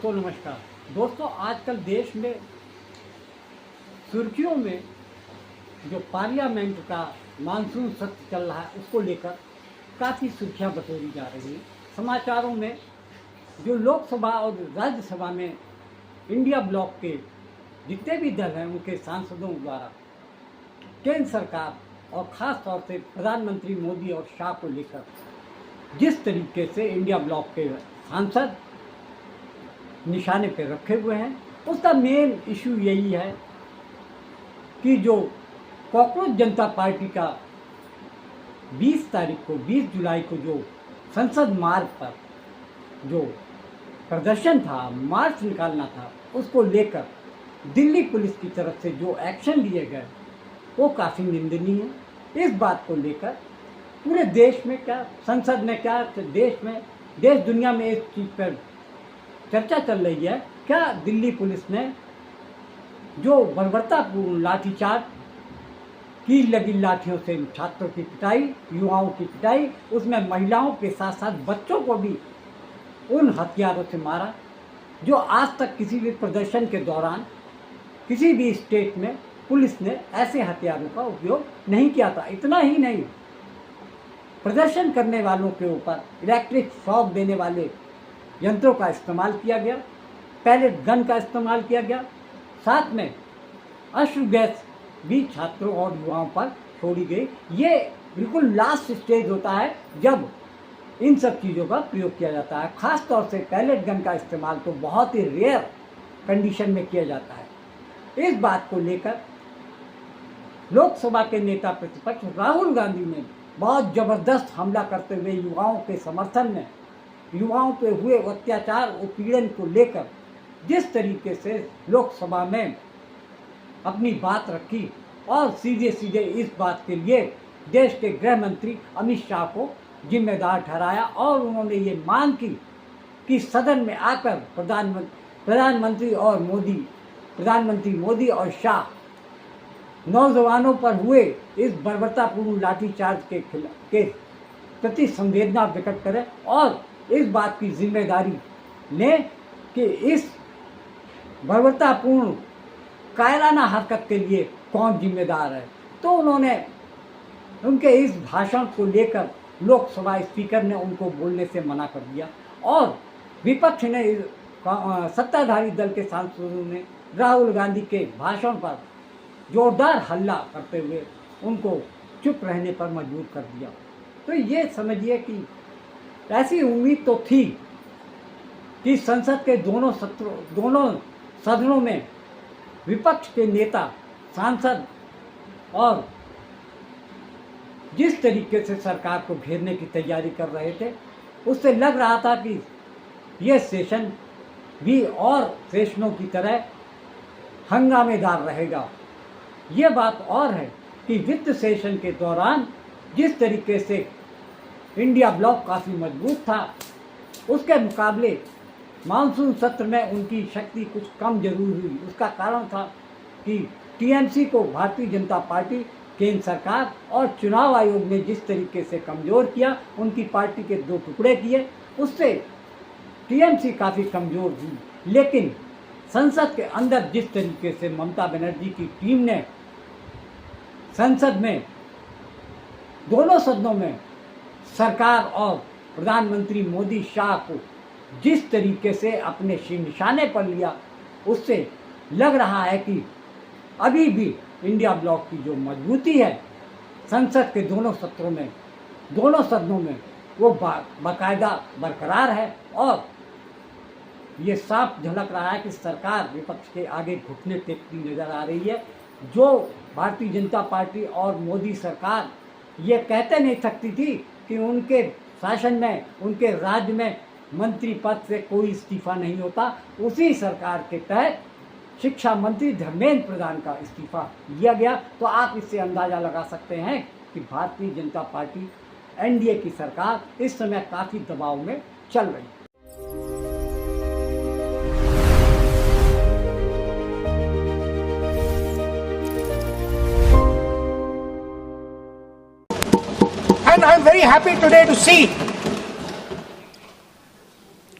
दोस्तों नमस्कार। दोस्तों आजकल देश में सुर्खियों में जो पार्लियामेंट का मानसून सत्र चल रहा है उसको लेकर काफ़ी सुर्खियां बटोरी जा रही हैं। समाचारों में जो लोकसभा और राज्यसभा में इंडिया ब्लॉक के जितने भी दल हैं उनके सांसदों द्वारा केंद्र सरकार और ख़ास तौर से प्रधानमंत्री मोदी और शाह को लेकर जिस तरीके से इंडिया ब्लॉक के सांसद निशाने पे रखे हुए हैं, उसका मेन इशू यही है कि जो कॉकरोच जनता पार्टी का 20 जुलाई को जो संसद मार्ग पर जो प्रदर्शन था, मार्च निकालना था, उसको लेकर दिल्ली पुलिस की तरफ से जो एक्शन लिए गए वो काफ़ी निंदनीय है। इस बात को लेकर पूरे देश में क्या, संसद में क्या, देश दुनिया में इस चीज़ पर चर्चा चल रही है। क्या दिल्ली पुलिस ने जो बर्बरतापूर्ण लाठीचार्ज की लगी लाठियों से छात्रों की पिटाई, युवाओं की पिटाई, उसमें महिलाओं के साथ साथ बच्चों को भी उन हथियारों से मारा जो आज तक किसी भी प्रदर्शन के दौरान किसी भी स्टेट में पुलिस ने ऐसे हथियारों का उपयोग नहीं किया था। इतना ही नहीं, प्रदर्शन करने वालों के ऊपर इलेक्ट्रिक शॉक देने वाले यंत्रों का इस्तेमाल किया गया, पैलेट गन का इस्तेमाल किया गया, साथ में अश्रु गैस भी छात्रों और युवाओं पर छोड़ी गई। ये बिल्कुल लास्ट स्टेज होता है जब इन सब चीज़ों का प्रयोग किया जाता है। ख़ास तौर से पैलेट गन का इस्तेमाल तो बहुत ही रेयर कंडीशन में किया जाता है। इस बात को लेकर लोकसभा के नेता प्रतिपक्ष राहुल गांधी ने बहुत ज़बरदस्त हमला करते हुए युवाओं के समर्थन में, युवाओं पे हुए अत्याचार उत्पीड़न को लेकर जिस तरीके से लोकसभा में अपनी बात रखी और सीधे इस बात के लिए देश के गृह मंत्री अमित शाह को जिम्मेदार ठहराया और उन्होंने ये मांग की कि सदन में आकर प्रधानमंत्री मोदी और शाह नौजवानों पर हुए इस बर्बरतापूर्ण लाठीचार्ज के प्रति संवेदना व्यक्त करें और इस बात की जिम्मेदारी लें कि इस बर्बरतापूर्ण कायराना हरकत के लिए कौन जिम्मेदार है। तो उन्होंने उनके इस भाषण को लेकर लोकसभा स्पीकर ने उनको बोलने से मना कर दिया और विपक्ष ने, सत्ताधारी दल के सांसदों ने राहुल गांधी के भाषण पर जोरदार हल्ला करते हुए उनको चुप रहने पर मजबूर कर दिया। तो ये समझिए कि ऐसी उम्मीद तो थी कि संसद के दोनों सदनों में विपक्ष के नेता, सांसद और जिस तरीके से सरकार को घेरने की तैयारी कर रहे थे, उससे लग रहा था कि यह सेशन भी और सेशनों की तरह हंगामेदार रहेगा। ये बात और है कि वित्त सेशन के दौरान जिस तरीके से इंडिया ब्लॉक काफ़ी मजबूत था, उसके मुकाबले मानसून सत्र में उनकी शक्ति कुछ कम जरूर हुई। उसका कारण था कि टीएमसी को भारतीय जनता पार्टी, केंद्र सरकार और चुनाव आयोग ने जिस तरीके से कमज़ोर किया, उनकी पार्टी के 2 टुकड़े किए, उससे टीएमसी काफ़ी कमज़ोर हुई। लेकिन संसद के अंदर जिस तरीके से ममता बनर्जी की टीम ने संसद में दोनों सदनों में सरकार और प्रधानमंत्री मोदी शाह को जिस तरीके से अपने निशाने पर लिया, उससे लग रहा है कि अभी भी इंडिया ब्लॉक की जो मजबूती है संसद के दोनों सदनों में वो बाकायदा बरकरार है और ये साफ झलक रहा है कि सरकार विपक्ष के आगे घुटने टेकती नजर आ रही है। जो भारतीय जनता पार्टी और मोदी सरकार ये कहते नहीं सकती थी कि उनके शासन में, उनके राज्य में मंत्री पद से कोई इस्तीफा नहीं होता, उसी सरकार के तहत शिक्षा मंत्री धर्मेंद्र प्रधान का इस्तीफा लिया गया। तो आप इससे अंदाज़ा लगा सकते हैं कि भारतीय जनता पार्टी, एनडीए की सरकार इस समय काफ़ी दबाव में चल रही है। And I'm very happy today to see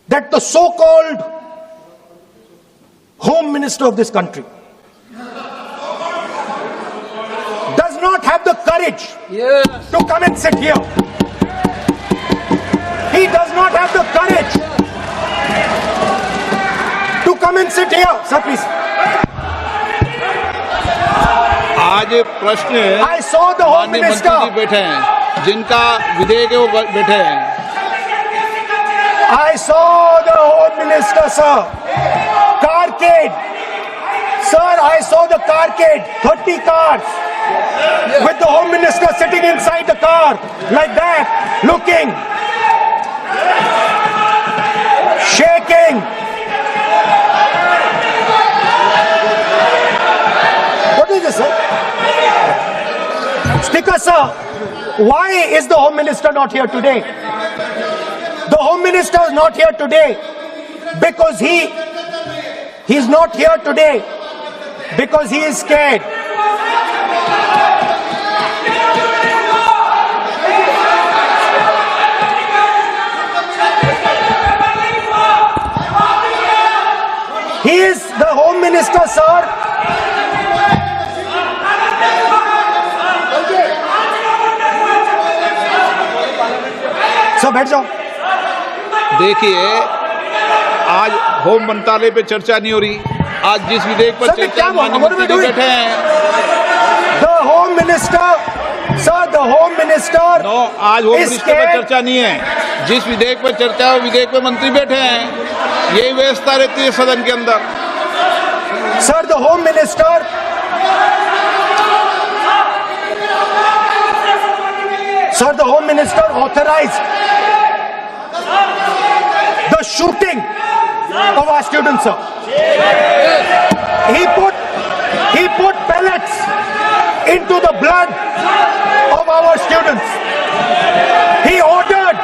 that the so-called Minister of this country does not have the courage to come and sit here. He does not have the courage to come and sit here. Sir, please. आज प्रश्न I saw the Home माननीय मंत्री Minister. जी बैठे हैं, जिनका विधेयक है वो बैठे हैं। I saw the Home Minister, sir. Carcade. Sir, I saw the carcade. 30 cars. With the Home Minister sitting inside the car. Like that. Looking. Shaking. What is this, sir? Speaker, sir. Why is the Home Minister not here today? The Home Minister is not here today because he's not here today because he is scared. He is the Home Minister, sir. Sir बैठ जाओ। देखिए, आज home मंत्रालय पे चर्चा नहीं हो रही। आज जिस विधेयक पर चर्चा माननीय मंत्री जी बैठे हैं। The Home Minister, sir, the Home Minister. No, आज होम मिनिस्टर पर चर्चा नहीं है। जिस विधेयक पर चर्चा है, विधेयक पे मंत्री बैठे हैं। यही व्यवस्था रहती है सदन के अंदर। Sir, the Home Minister. Sir, the Home Minister authorized the shooting of our students, sir. He put pellets into the blood of our students. He ordered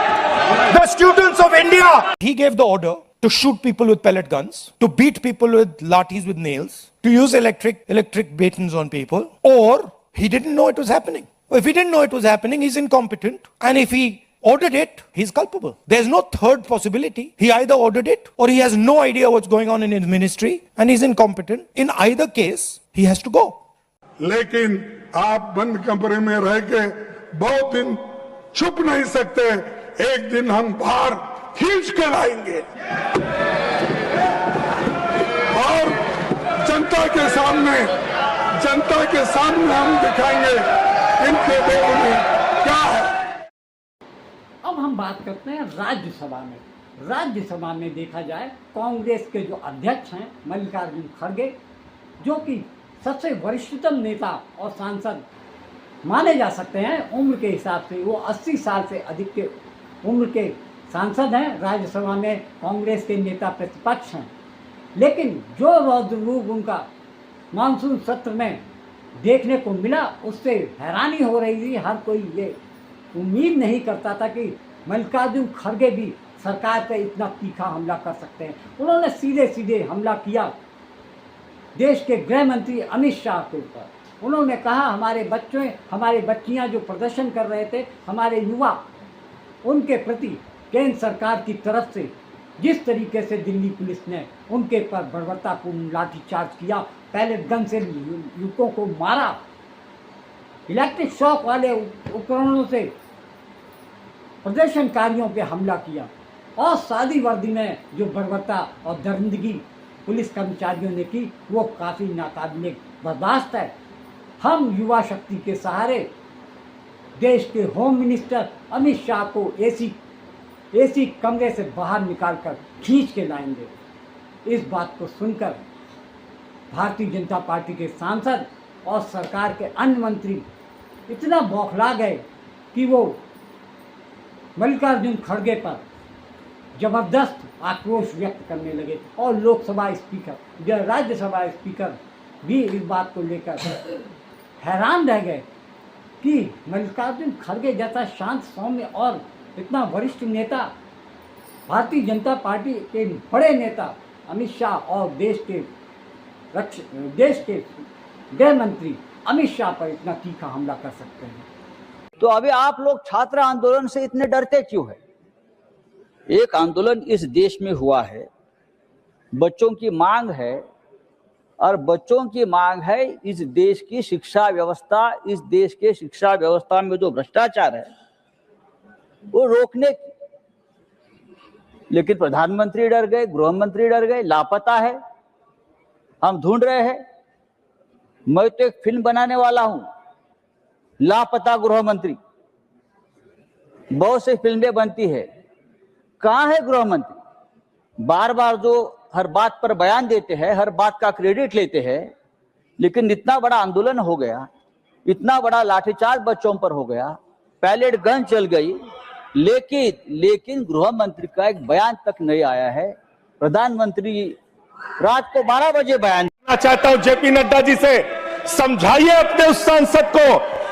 the students of India. He gave the order to shoot people with pellet guns, to beat people with lathis with nails, to use electric batons on people, or he didn't know it was happening. If he didn't know it was happening, he's incompetent. And if he ordered it, he's culpable. There's no third possibility. He either ordered it or he has no idea what's going on in his ministry and he's incompetent. In either case, he has to go. लेकिन आप बंद कमरे में रह के बहुत दिन छुप नहीं सकते। एक दिन हम बाहर खींच के लाएंगे और जनता के सामने हम दिखाएंगे इनके देश में क्या है। अब हम बात करते हैं राज्यसभा में। राज्यसभा में देखा जाए, कांग्रेस के जो अध्यक्ष हैं मल्लिकार्जुन खड़गे, जो कि सबसे वरिष्ठतम नेता और सांसद माने जा सकते हैं उम्र के हिसाब से, वो 80 साल से अधिक के उम्र के सांसद हैं। राज्यसभा में कांग्रेस के नेता प्रतिपक्ष हैं, लेकिन जो रौद्र रूप उनका मानसून सत्र में देखने को मिला, उससे हैरानी हो रही थी। हर कोई ये उम्मीद नहीं करता था कि मल्लिकार्जुन खड़गे भी सरकार पर इतना तीखा हमला कर सकते हैं। उन्होंने सीधे सीधे हमला किया देश के गृह मंत्री अमित शाह के ऊपर। उन्होंने कहा हमारे बच्चियां जो प्रदर्शन कर रहे थे, हमारे युवा, उनके प्रति केंद्र सरकार की तरफ से जिस तरीके से दिल्ली पुलिस ने उनके पर बर्बरतापूर्ण लाठीचार्ज किया, पहले गन से युवकों को मारा, इलेक्ट्रिक शॉक वाले उपकरणों से प्रदर्शनकारियों पे हमला किया, और सादी वर्दी में जो बर्बरता और दरिंदगी पुलिस कर्मचारियों ने की, वो काफ़ी नाकाबिले बर्दाश्त है। हम युवा शक्ति के सहारे देश के होम मिनिस्टर अमित शाह को एसी कमरे से बाहर निकालकर खींच के लाएंगे। इस बात को सुनकर भारतीय जनता पार्टी के सांसद और सरकार के अन्य मंत्री इतना बौखला गए कि वो मल्लिकार्जुन खड़गे पर जबरदस्त आक्रोश व्यक्त करने लगे, और लोकसभा स्पीकर, राज्यसभा स्पीकर भी इस बात को लेकर हैरान रह गए कि मल्लिकार्जुन खड़गे जैसा शांत, सौम्य और इतना वरिष्ठ नेता, भारतीय जनता पार्टी के बड़े नेता अमित शाह और देश के गृह मंत्री अमित शाह पर इतना तीखा हमला कर सकते हैं। तो अभी आप लोग छात्र आंदोलन से इतने डरते क्यों है? एक आंदोलन इस देश में हुआ है, बच्चों की मांग है और बच्चों की मांग है इस देश की शिक्षा व्यवस्था, इस देश के शिक्षा व्यवस्था में जो भ्रष्टाचार है वो रोकने की। लेकिन प्रधानमंत्री डर गए, गृह मंत्री डर गए, लापता है, हम ढूंढ रहे हैं। मैं तो एक फिल्म बनाने वाला हूं, लापता गृह मंत्री। बहुत सी फिल्में बनती है, कहां है गृह मंत्री? बार बार जो हर बात पर बयान देते हैं, हर बात का क्रेडिट लेते हैं, लेकिन इतना बड़ा आंदोलन हो गया, इतना बड़ा लाठीचार्ज बच्चों पर हो गया, पैलेट गन चल गई, लेकिन गृह मंत्री का एक बयान तक नहीं आया है। प्रधानमंत्री रात को 12 बजे बयान चाहता हूं जेपी नड्डा जी से, समझाइए अपने उस सांसद को।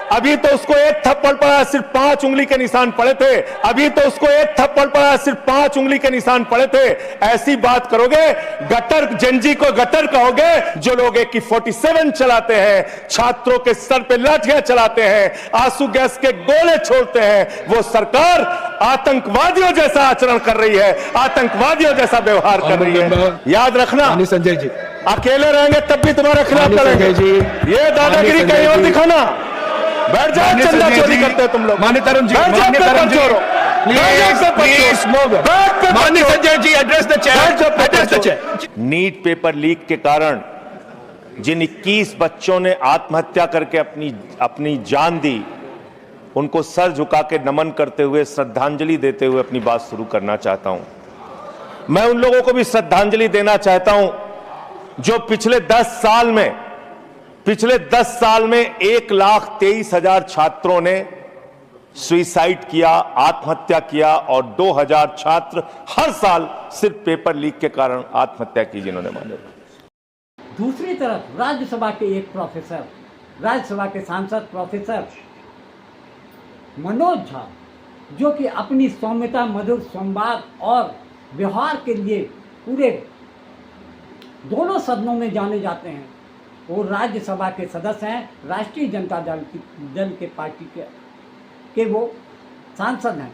अभी तो उसको एक थप्पड़ पड़ा, सिर्फ 5 उंगली के निशान पड़े थे। अभी तो उसको एक थप्पड़ पड़ा, सिर्फ 5 उंगली के निशान पड़े थे। ऐसी बात करोगे, गटर जेनजी को गटर कहोगे? जो लोग AK-47 चलाते हैं, छात्रों के सर पे लाठियां चलाते हैं, आंसू गैस के गोले छोड़ते हैं, वो सरकार आतंकवादियों जैसा आचरण कर रही है, आतंकवादियों जैसा व्यवहार कर रही है। याद रखना संजय जी, अकेले रहेंगे तब भी तुम्हारे खिलाफ लड़ेंगे। ये दादागिरी कहीं और दिखाना। बैठ जाओ, चंदा चोरी करते हो तुम लोग। माननीय तरुण जी, माननीय तरुण जी, माननीय Sanjay ji, address the chair, address the chair. NEET paper leak के कारण जिन 21 बच्चों ने आत्महत्या करके अपनी जान दी, उनको सर झुका के नमन करते हुए, श्रद्धांजलि देते हुए अपनी बात शुरू करना चाहता हूं। मैं उन लोगों को भी श्रद्धांजलि देना चाहता हूं जो पिछले 10 साल में 1,23,000 छात्रों ने सुसाइड किया, आत्महत्या किया, और 2,000 छात्र हर साल सिर्फ पेपर लीक के कारण आत्महत्या की, जिन्होंने माने। दूसरी तरफ राज्यसभा के एक प्रोफेसर, राज्यसभा के सांसद प्रोफेसर मनोज झा, जो कि अपनी सौम्यता, मधुर संवाद और व्यवहार के लिए पूरे दोनों सदनों में जाने जाते हैं, वो राज्यसभा के सदस्य हैं, राष्ट्रीय जनता दल के पार्टी के वो सांसद हैं।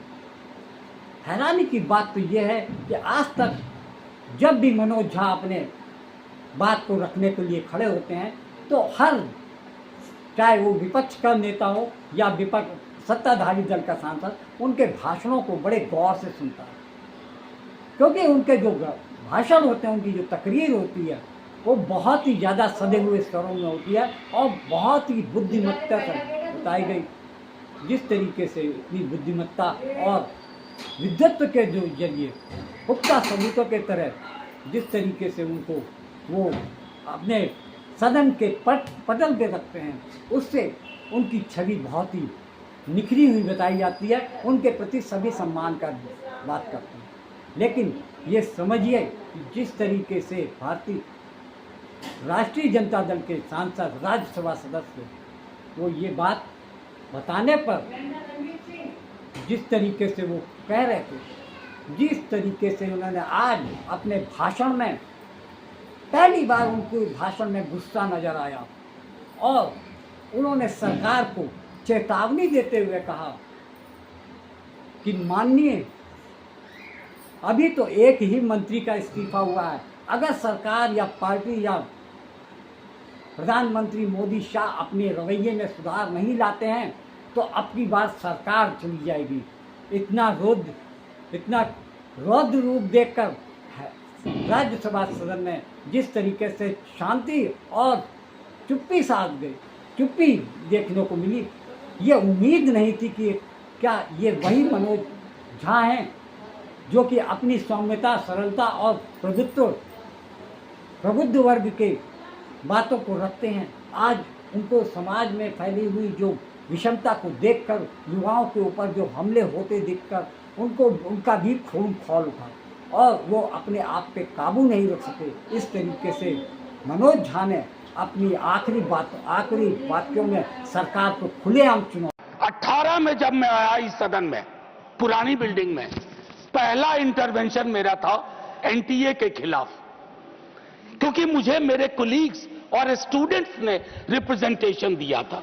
हैरानी की बात तो ये है कि आज तक जब भी मनोज झा अपने बात को रखने के लिए खड़े होते हैं तो चाहे वो विपक्ष का नेता हो या विपक्ष सत्ताधारी दल का सांसद, उनके भाषणों को बड़े गौर से सुनता है, क्योंकि उनके जो भाषण होते हैं, उनकी जो तकरीर होती है, वो बहुत ही ज़्यादा सदे हुए स्वरों में होती है और बहुत ही बुद्धिमत्ता से बताई गई। जिस तरीके से इतनी बुद्धिमत्ता और विद्वत्व के जो जरिए पुख्ता सबूतों के तरह जिस तरीके से उनको वो अपने सदन के पटल पे रखते हैं, उससे उनकी छवि बहुत ही निखरी हुई बताई जाती है। उनके प्रति सभी सम्मान का बात करते हैं। लेकिन ये समझिए कि जिस तरीके से भारतीय राष्ट्रीय जनता दल के सांसद, राज्यसभा सदस्य, वो ये बात बताने पर जिस तरीके से वो कह रहे थे, जिस तरीके से उन्होंने आज अपने भाषण में, पहली बार उनको भाषण में गुस्सा नजर आया और उन्होंने सरकार को चेतावनी देते हुए कहा कि माननीय, अभी तो एक ही मंत्री का इस्तीफा हुआ है, अगर सरकार या पार्टी या प्रधानमंत्री मोदी शाह अपने रवैये में सुधार नहीं लाते हैं तो अपनी बार सरकार चली जाएगी। इतना रौद्र रूप देखकर राज्यसभा सदन में जिस तरीके से शांति और चुप्पी साध गई, चुप्पी देखने को मिली, ये उम्मीद नहीं थी कि क्या ये वही मनोज झा हैं जो कि अपनी सौम्यता, सरलता और प्रबुद्ध वर्ग के बातों को रखते हैं। आज उनको समाज में फैली हुई जो विषमता को देखकर, युवाओं के ऊपर जो हमले होते देखकर उनका भी खून खौल उठा और वो अपने आप पे काबू नहीं रख सके। इस तरीके से मनोज झा ने अपनी आखिरी वाक्यों में सरकार को खुलेआम चुनौती। 18 में जब मैं आया इस सदन में, पुरानी बिल्डिंग में, पहला इंटरवेंशन मेरा था एनटीए के खिलाफ, क्योंकि मुझे मेरे कोलीग्स और स्टूडेंट्स ने रिप्रेजेंटेशन दिया था।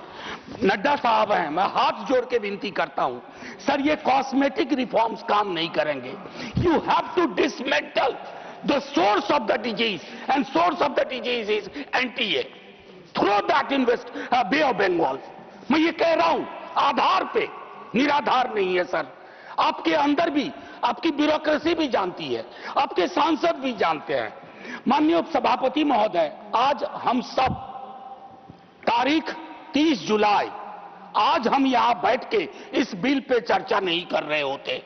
नड्डा साहब हैं, मैं हाथ जोड़ के विनती करता हूं, सर ये कॉस्मेटिक रिफॉर्म्स काम नहीं करेंगे। You have to dismantle the source of the disease and source of the disease is NTA. Throw that in west bay of Bengal. मैं ये कह रहा हूं आधार पे, निराधार नहीं है सर। आपके अंदर भी आपकी ब्यूरोक्रेसी भी जानती है, आपके सांसद भी जानते हैं। माननीय सभापति महोदय, आज हम सब तारीख 30 जुलाई, आज हम यहां बैठ के इस बिल पे चर्चा नहीं कर रहे होते,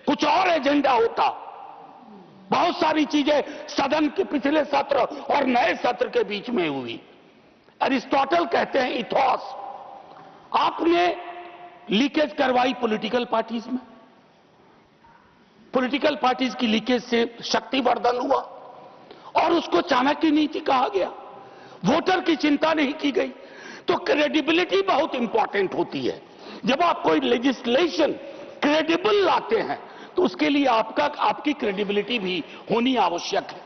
कुछ और एजेंडा होता। बहुत सारी चीजें सदन के पिछले सत्र और नए सत्र के बीच में हुई। अरिस्टोटल कहते हैं इथोस। आपने लीकेज करवाई पॉलिटिकल पार्टीज में, पॉलिटिकल पार्टीज की लीकेज से शक्तिवर्धन हुआ और उसको चाणक्य नीति कहा गया। वोटर की चिंता नहीं की गई। तो क्रेडिबिलिटी बहुत इंपॉर्टेंट होती है। जब आप कोई लेजिस्लेशन क्रेडिबल लाते हैं तो उसके लिए आपकी क्रेडिबिलिटी भी होनी आवश्यक है।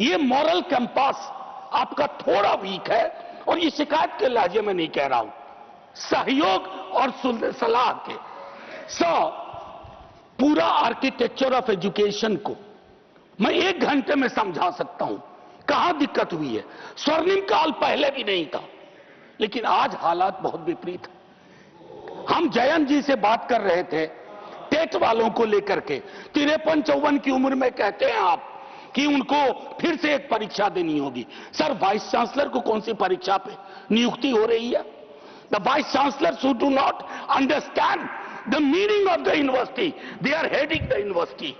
ये मॉरल कंपास आपका थोड़ा वीक है, और ये शिकायत के लहजे में नहीं कह रहा हूं, सहयोग और सलाह के। पूरा आर्किटेक्चर ऑफ एजुकेशन को मैं 1 घंटे में समझा सकता हूं कहां दिक्कत हुई है। स्वर्णिम काल पहले भी नहीं था, लेकिन आज हालात बहुत विपरीत है। हम जयंत जी से बात कर रहे थे टेट वालों को लेकर के। 53-54 की उम्र में कहते हैं आप कि उनको फिर से एक परीक्षा देनी होगी। सर, वाइस चांसलर को कौन सी परीक्षा पे नियुक्ति हो रही है? The vice chancellor who do not understand the meaning of the university, they are heading the university.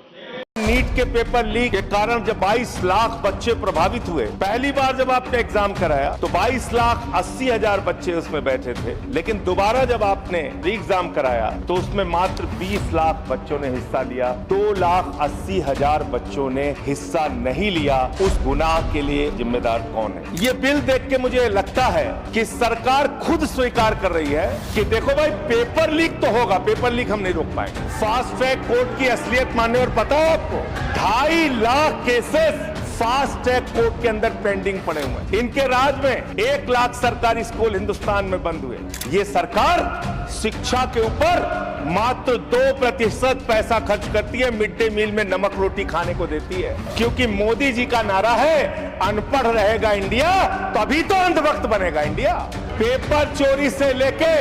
NEET के पेपर लीक के कारण जब 22 लाख बच्चे प्रभावित हुए, पहली बार जब आपने एग्जाम कराया तो 22,80,000 बच्चे उसमें बैठे थे, लेकिन दोबारा जब आपने री एग्जाम कराया तो उसमें मात्र 20 लाख बच्चों ने हिस्सा लिया। 2,80,000 बच्चों ने हिस्सा नहीं लिया। उस गुनाह के लिए जिम्मेदार कौन है? ये बिल देख के मुझे लगता है कि सरकार खुद स्वीकार कर रही है कि देखो भाई, पेपर लीक तो होगा, पेपर लीक हम नहीं रोक पाएंगे। फास्ट ट्रैक कोर्ट की असलियत मानने, और पता है आपको 2.5 lakh cases fast track court के अंदर पेंडिंग पड़े हुए हैं। इनके राज में 1 लाख सरकारी स्कूल हिंदुस्तान में बंद हुए। ये सरकार शिक्षा के ऊपर मात्र 2% पैसा खर्च करती है, मिड डे मील में नमक रोटी खाने को देती है, क्योंकि मोदी जी का नारा है अनपढ़ रहेगा इंडिया तभी तो अंधभक्त बनेगा इंडिया। पेपर चोरी से लेके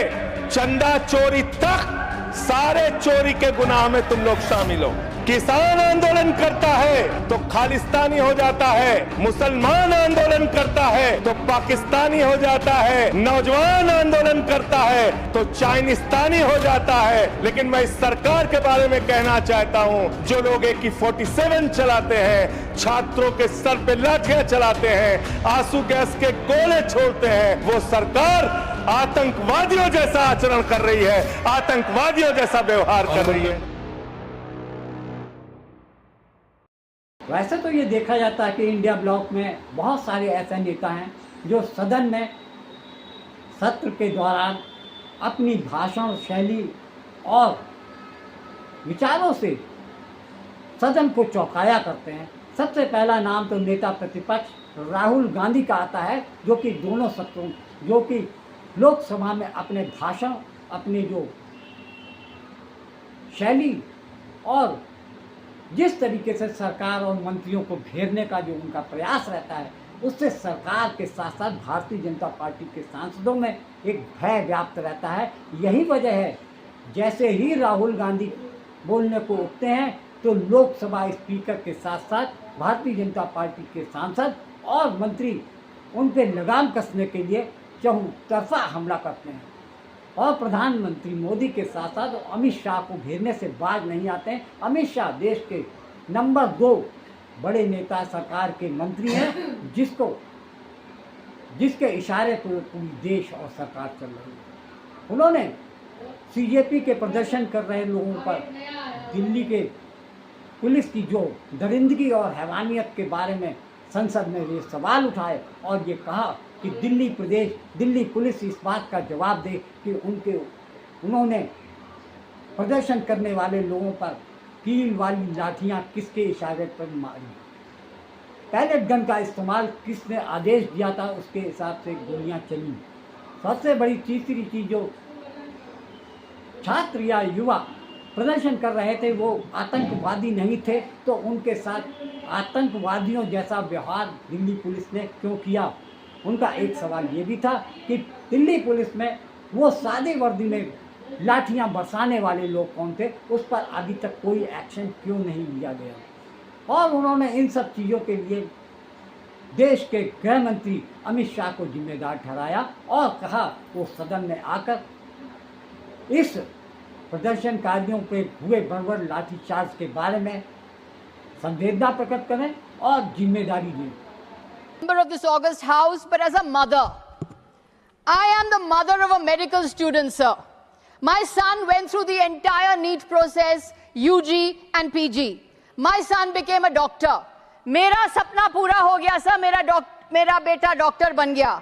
चंदा चोरी तक सारे चोरी के गुनाह में तुम लोग शामिल हो। किसान आंदोलन करता है तो खालिस्तानी हो जाता है, मुसलमान आंदोलन करता है तो पाकिस्तानी हो जाता है, नौजवान आंदोलन करता है तो चाइनिस्तानी हो जाता है। लेकिन मैं इस सरकार के बारे में कहना चाहता हूं, जो लोग AK-47 चलाते हैं, छात्रों के सर पे लाठियां चलाते हैं, आंसू गैस के गोले छोड़ते हैं, वो सरकार आतंकवादियों जैसा आचरण कर रही है, आतंकवादियों जैसा व्यवहार कर रही है। वैसे तो ये देखा जाता है कि इंडिया ब्लॉक में बहुत सारे ऐसे नेता हैं जो सदन में सत्र के दौरान अपनी भाषण शैली और विचारों से सदन को चौंकाया करते हैं। सबसे पहला नाम तो नेता प्रतिपक्ष राहुल गांधी का आता है, जो कि दोनों सत्रों, जो कि लोकसभा में अपने भाषण, अपनी जो शैली और जिस तरीके से सरकार और मंत्रियों को घेरने का जो उनका प्रयास रहता है, उससे सरकार के साथ साथ भारतीय जनता पार्टी के सांसदों में एक भय व्याप्त रहता है। यही वजह है, जैसे ही राहुल गांधी बोलने को उठते हैं तो लोकसभा स्पीकर के साथ साथ भारतीय जनता पार्टी के सांसद और मंत्री उन पर लगाम कसने के लिए चहुतरफा हमला करते हैं। और प्रधानमंत्री मोदी के साथ साथ अमित शाह को घेरने से बाज नहीं आते हैं। अमित शाह देश के नंबर 2 बड़े नेता, सरकार के मंत्री हैं, जिसके इशारे पर पूरी देश और सरकार चल रही है। उन्होंने CJP के प्रदर्शन कर रहे लोगों पर दिल्ली के पुलिस की जो दरिंदगी और हैवानियत के बारे में संसद में ये सवाल उठाए और ये कहा कि दिल्ली पुलिस इस बात का जवाब दे कि उन्होंने प्रदर्शन करने वाले लोगों पर कील वाली लाठियां किसके इशारे पर मारी, पैलेट गन का इस्तेमाल किसने आदेश दिया था, उसके हिसाब से गोलियां चली। सबसे बड़ी तीसरी चीज, जो छात्र या युवा प्रदर्शन कर रहे थे वो आतंकवादी नहीं थे, तो उनके साथ आतंकवादियों जैसा व्यवहार दिल्ली पुलिस ने क्यों किया? उनका एक सवाल ये भी था कि दिल्ली पुलिस में वो सादे वर्दी में लाठियां बरसाने वाले लोग कौन थे, उस पर अभी तक कोई एक्शन क्यों नहीं लिया गया? और उन्होंने इन सब चीज़ों के लिए देश के गृह मंत्री अमित शाह को जिम्मेदार ठहराया और कहा वो सदन में आकर इस प्रदर्शनकारियों पे हुए बर्बर लाठीचार्ज के बारे में संवेदना प्रकट करें और जिम्मेदारी लें। Member of this august house, but as a mother, I am the mother of a medical student, sir. My son went through the entire NEET process, UG and PG. My son became a doctor. मेरा सपना पूरा हो गया sir, मेरा बेटा doctor बन गया.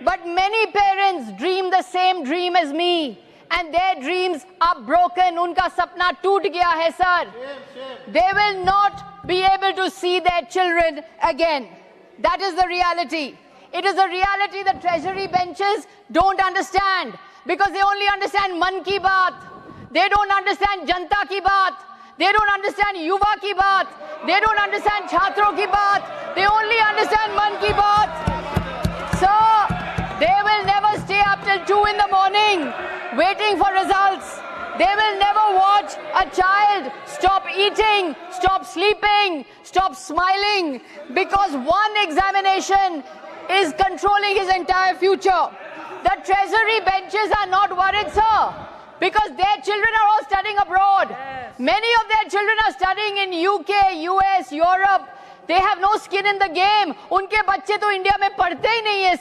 But many parents dream the same dream as me, and their dreams are broken. उनका सपना टूट गया है sir. They will not be able to see their children again. That is the reality. It is a reality that treasury benches don't understand, because they only understand man ki baat. They don't understand janta ki baat. They don't understand yuva ki baat. They don't understand chhatron ki baat. They only understand man ki baat. So they will never stay up till 2 in the morning waiting for results. They will never watch a child stop eating, stop sleeping, stop smiling, because one examination is controlling his entire future. The treasury benches are not worried, sir, because their children are all studying abroad. Many of their children are studying in UK, US, Europe. They have no skin in the game. उनके बच्चे तो India में पढ़ते ही नहीं है.